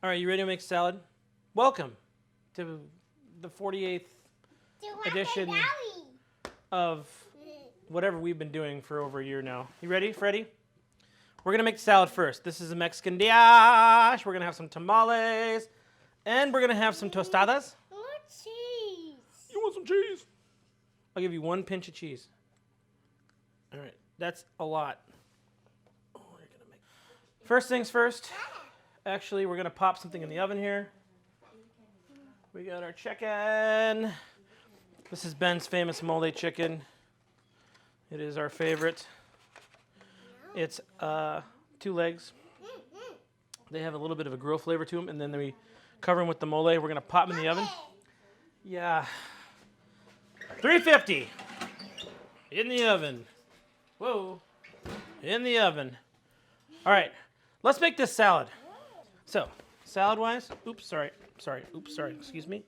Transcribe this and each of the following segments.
All right, you ready to make salad? Welcome to the 48th edition of whatever we've been doing for over a year now. You ready, Freddie? We're going to make salad first. This is a Mexican dish. We're going to have some tamales. And we're going to have some tostadas. I want cheese. You want some cheese? I'll give you one pinch of cheese. All right, that's a lot. Oh, you're gonna make... First things first. Actually, we're going to pop something in the oven here. We got our chicken. This is Ben's famous mole chicken. It is our favorite. It's 2 legs. They have a little bit of a grill flavor to them, and then we cover them with the mole. We're going to pop them in the oven. Yeah. 350 in the oven. Whoa. In the oven. All right. Let's make this salad. So, salad-wise, oops, sorry, excuse me.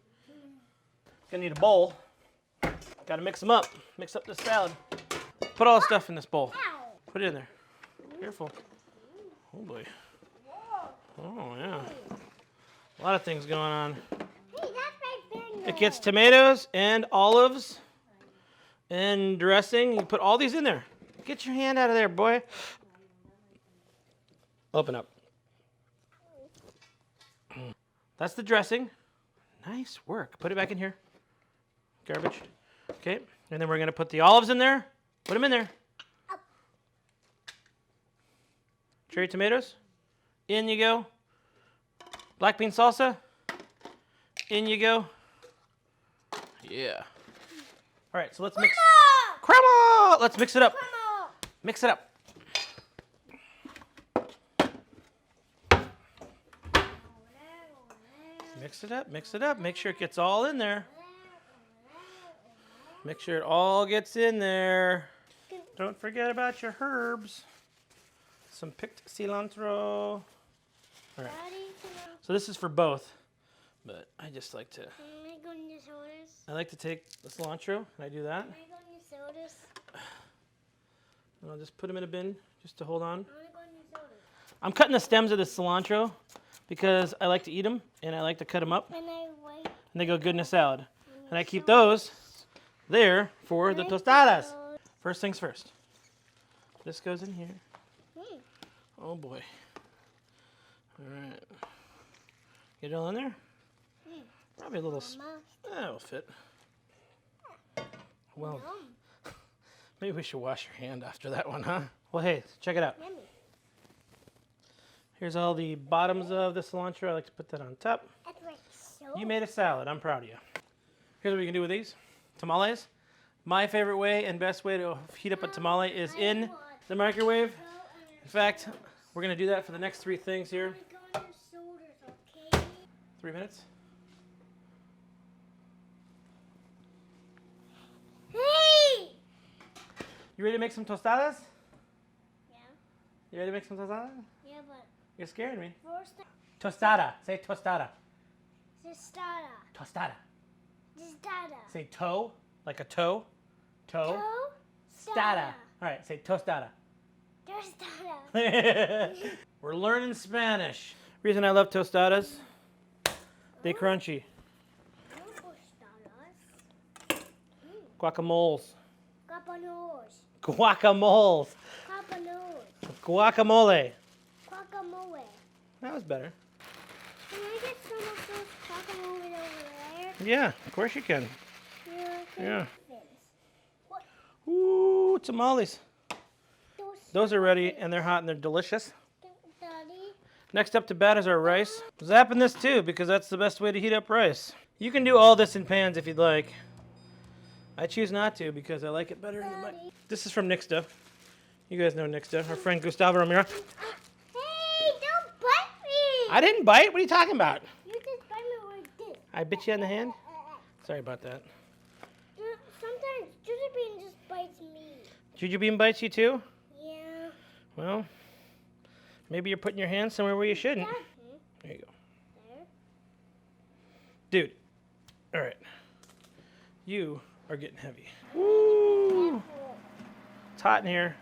Gonna need a bowl. Gotta mix them up. Mix up the salad. Put all the stuff in this bowl. Put it in there. Careful. Oh boy. Oh yeah. A lot of things going on. It gets tomatoes and olives and dressing. You put all these in there. Get your hand out of there, boy. Open up. That's the dressing. Nice work. Put it back in here. Garbage. Okay. And then we're going to put the olives in there. Put them in there. Cherry tomatoes. In you go. Black bean salsa. In you go. Yeah. All right, so let's mix. Crema! Let's mix it up. Mix it up. Mix it up, mix it up. Make sure it gets all in there. Make sure it all gets in there. Don't forget about your herbs. Some picked cilantro. All right. So this is for both, but I just like to. I like to take the cilantro, and I do that. And I'll just put them in a bin just to hold on. I'm cutting the stems of the cilantro because I like to eat them, and I like to cut them up, and they go good in a salad. And I keep those there for the tostadas. First things first. This goes in here. Oh boy. All right. Get it all in there? Probably a little, that'll fit. Well, maybe we should wash your hand after that one, huh? Well, hey, check it out. Here's all the bottoms of the cilantro. I like to put that on top. You made a salad. I'm proud of you. Here's what we can do with these. Tamales. My favorite way and best way to heat up a tamale is in the microwave. In fact, we're going to do that for the next 3 things here. 3 minutes. Hey! You ready to make some tostadas? Yeah. You ready to make some tostadas? Yeah, but You're scaring me. first, Tostada. Say tostada. tostada. Tostada. Tostada. Say toe, like a toe. Toe. Stada. All right, say tostada. Tostada. We're learning Spanish. Reason I love tostadas, they crunchy. Guacamoles. Guacamoles. Guacamoles. Guacamoles. Guacamole. Guacamole. That was better. Can I get some of those guacamole over there? Yeah, of course you can. Yeah. What? Ooh, tamales. Those are ready, and they're hot, and they're delicious. Daddy. Next up to bat is our rice. Zapping this too, because that's the best way to heat up rice. You can do all this in pans if you'd like. I choose not to because I like it better in the mic. This is from Nixta. You guys know Nixta, our friend Gustavo Ramiro. Hey, don't bite me! I didn't bite. What are you talking about? You just bite me like this. I bit you on the hand? Sorry about that. Sometimes Juju Bean just bites me. Juju Bean bites you too? Yeah. Well, maybe you're putting your hand somewhere where you shouldn't. There you go. There. Dude. All right. You are getting heavy. Woo! It's hot in here.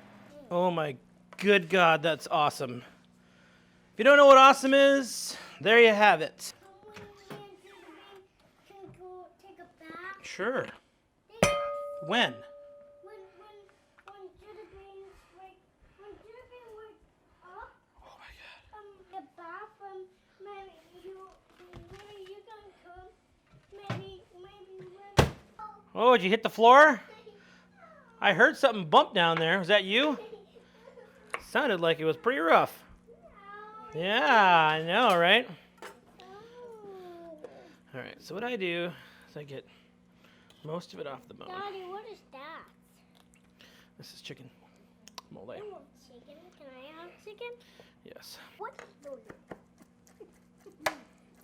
Oh my good God, that's awesome. If you don't know what awesome is, there you have it. Can go take a bath. Sure. They- When? When Judah Bean was up, Oh my God. the bathroom, maybe you can come, maybe when. Oh, did you hit the floor? I heard something bump down there. Was that you? Sounded like it was pretty rough. Yeah, I know, right? All right, so what I do is I get most of it off the bone. Daddy, what is that? This is chicken mole. I want chicken. Can I have chicken? Yes. What?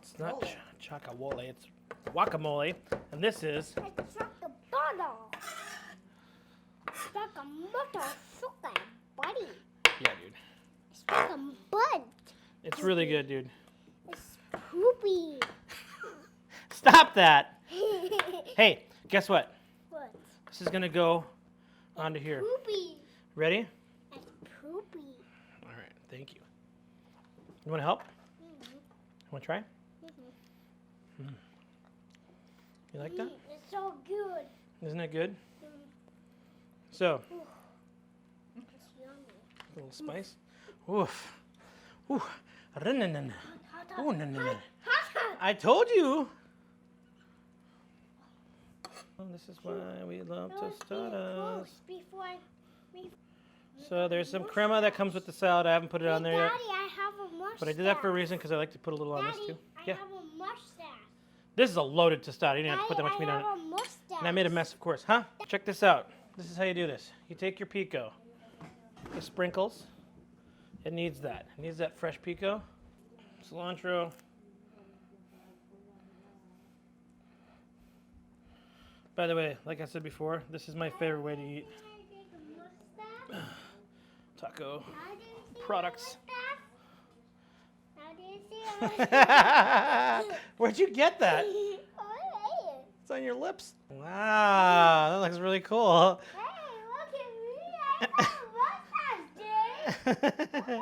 It's not chacawole, it's guacamole. And this is... It's chocolate. Chocolate sugar, buddy. Yeah, dude. It's chocolate. It's really good, dude. It's poopy. Stop that! Hey, guess what? What? This is gonna go onto here. Poopy. Ready? It's poopy. All right, thank you. You wanna help? Mm-hmm. You wanna try? Mm-hmm. You like that? It's so good. Isn't it good? Mm. So, It's yummy. a little spice. Oof. Ooh. Rin-nin-nin. Ooh, nin-nin-nin. I told you. Oh, this is why we love tostadas. So there's some crema that comes with the salad. I haven't put it on there yet. Daddy, I have a mustache. But I did that for a reason because I like to put a little on this Daddy, too. I Yeah. have a mustache. This is a loaded tostada. You didn't have to put that much meat on it. I have a mustache. And I made a mess, of course. Huh? Check this out. This is how you do this. You take your pico. The sprinkles. It needs that. It needs that fresh pico. Cilantro. By the way, like I said before, this is my favorite way to eat taco products. Where'd you get that? It's on your lips. Wow, that looks really cool. Hey, look at me. I have a mustache, dude.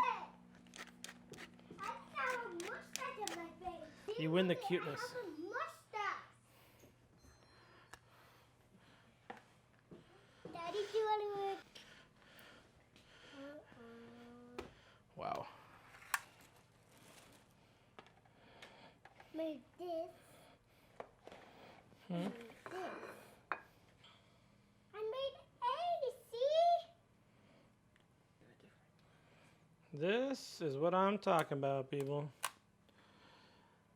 I have a mustache on my face. You win the cuteness. I have a mustache. Daddy, do you want to... Wow. Made this. This. I made A, see? This is what I'm talking about, people.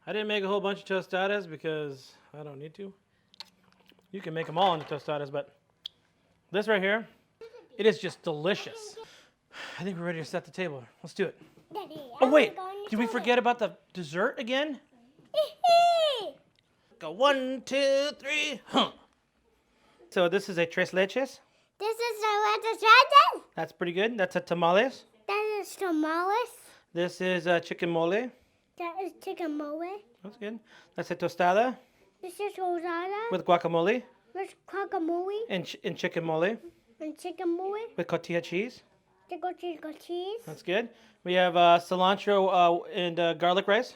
I didn't make a whole bunch of tostadas because I don't need to. You can make them all into tostadas, but this right here, it is just delicious. I think we're ready to set the table. Let's do it. Daddy, Oh wait, did we forget about the dessert again? Go 1, 2, 3. Huh. So this is a tres leches. This is the red. That's pretty good. That's a tamales. That is tamales. This is chicken mole. That is chicken mole. That's good. That's a tostada This is rosada with guacamole with guacamole and chicken mole and chicken mole. with cotija cheese. Chicken cheese. That's good. We have cilantro and garlic rice.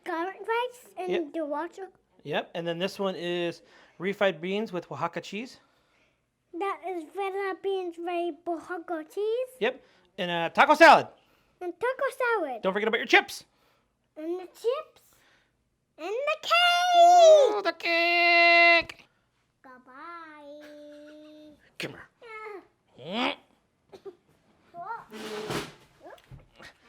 Garlic rice and Yep. the water. Yep. And then this one is refried beans with Oaxaca cheese. That is red beans, red Oaxaca cheese. Yep. And taco salad. And taco salad. Don't forget about your chips. And the chips. And the Oh, cake. the cake. Goodbye. Come here. Yeah.